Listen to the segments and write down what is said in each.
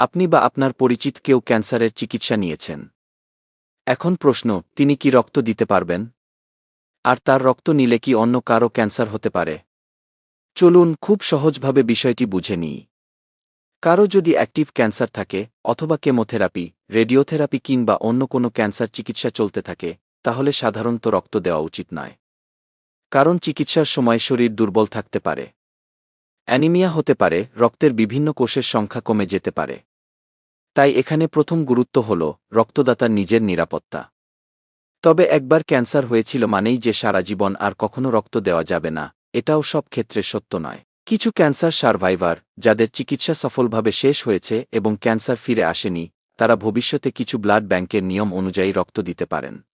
আপনি বা আপনার পরিচিত কেউ ক্যান্সারের চিকিৎসা নিয়েছেন। এখন প্রশ্ন, তিনি কি রক্ত দিতে পারবেন? আর তার রক্ত নিলে কি অন্য কারও ক্যান্সার হতে পারে? চলুন খুব সহজভাবে বিষয়টি বুঝে নিই। কারও যদি অ্যাক্টিভ ক্যান্সার থাকে, অথবা কেমোথেরাপি, রেডিওথেরাপি কিংবা অন্য কোনো ক্যান্সার চিকিৎসা চলতে থাকে, তাহলে সাধারণত রক্ত দেওয়া উচিত নয়। কারণ চিকিৎসার সময় শরীর দুর্বল থাকতে পারে। অ্যানিমিয়া হতে পারে, রক্তের বিভিন্ন কোষের সংখ্যা কমে যেতে পারে। তাই এখানে প্রথম গুরুত্ব হল রক্তদাতার নিজের নিরাপত্তা। তবে একবার ক্যান্সার হয়েছিল মানেই যে সারা জীবন আর কখনো রক্ত দেওয়া যাবে না, এটাও সব ক্ষেত্রে সত্য নয়। কিছু ক্যান্সার সার্ভাইভার, যাদের চিকিৎসা সফলভাবে শেষ হয়েছে এবং ক্যান্সার ফিরে আসেনি, তারা ভবিষ্যতে কিছু ব্লাড ব্যাংকের নিয়ম অনুযায়ী রক্ত দিতে পারেন।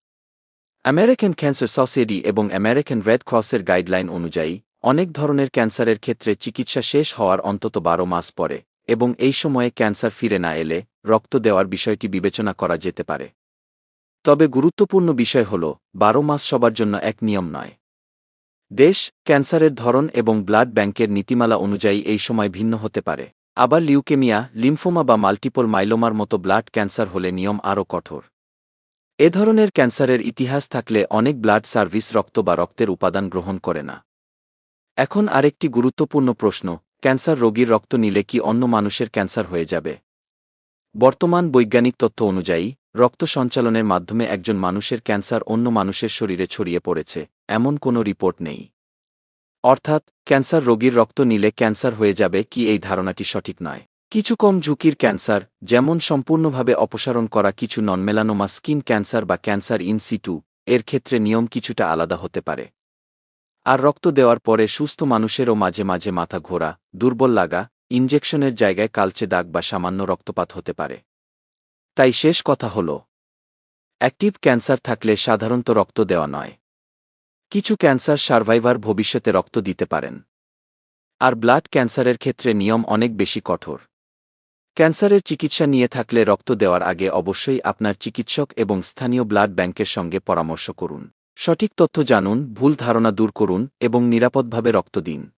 আমেরিকান ক্যান্সার সোসাইটি এবং আমেরিকান রেড ক্রসের গাইডলাইন অনুযায়ী অনেক ধরনের ক্যান্সারের ক্ষেত্রে চিকিৎসা শেষ হওয়ার অন্তত 12 মাস পরে, এবং এই সময়ে ক্যান্সার ফিরে না এলে রক্ত দেওয়ার বিষয়টি বিবেচনা করা যেতে পারে। তবে গুরুত্বপূর্ণ বিষয় হল 12 মাস সবার জন্য এক নিয়ম নয়। দেশ, ক্যান্সারের ধরন এবং ব্লাড ব্যাংকের নীতিমালা অনুযায়ী এই সময় ভিন্ন হতে পারে। আবার লিউকেমিয়া, লিম্ফোমা বা মাল্টিপল মাইলোমার মতো ব্লাড ক্যান্সার হলে নিয়ম আরও কঠোর। এ ধরনের ক্যান্সারের ইতিহাস থাকলে অনেক ব্লাড সার্ভিস রক্ত বা রক্তের উপাদান গ্রহণ করে না। এখন আরেকটি গুরুত্বপূর্ণ প্রশ্ন, ক্যান্সার রোগীর রক্ত নিলে কি অন্য মানুষের ক্যান্সার হয়ে যাবে? বর্তমান বৈজ্ঞানিক তথ্য অনুযায়ী রক্ত সঞ্চালনের মাধ্যমে একজন মানুষের ক্যান্সার অন্য মানুষের শরীরে ছড়িয়ে পড়েছে, এমন কোনো রিপোর্ট নেই। অর্থাৎ ক্যান্সার রোগীর রক্ত নিলে ক্যান্সার হয়ে যাবে কি, এই ধারণাটি সঠিক নয়। কিছু কম ঝুঁকির ক্যান্সার, যেমন সম্পূর্ণভাবে অপসারণ করা কিছু নন-মেলানোমা স্কিন ক্যান্সার বা ক্যান্সার ইন সিটু, এর ক্ষেত্রে নিয়ম কিছুটা আলাদা হতে পারে। আর রক্ত দেওয়ার পরে সুস্থ মানুষেরও মাঝে মাঝে মাথা ঘোরা, দুর্বল লাগা, ইনজেকশনের জায়গায় কালচে দাগ বা সামান্য রক্তপাত হতে পারে। তাই শেষ কথা হল, অ্যাক্টিভ ক্যান্সার থাকলে সাধারণত রক্ত দেওয়া নয়। কিছু ক্যান্সার সার্ভাইভার ভবিষ্যতে রক্ত দিতে পারেন। আর ব্লাড ক্যান্সারের ক্ষেত্রে নিয়ম অনেক বেশি কঠোর। ক্যান্সারের চিকিৎসা নিয়ে থাকলে রক্ত দেওয়ার আগে অবশ্যই আপনার চিকিৎসক এবং স্থানীয় ব্লাড ব্যাংকের সঙ্গে পরামর্শ করুন। সঠিক তথ্য জানুন, ভুল ধারণা দূর করুন এবং নিরাপদভাবে রক্ত দিন।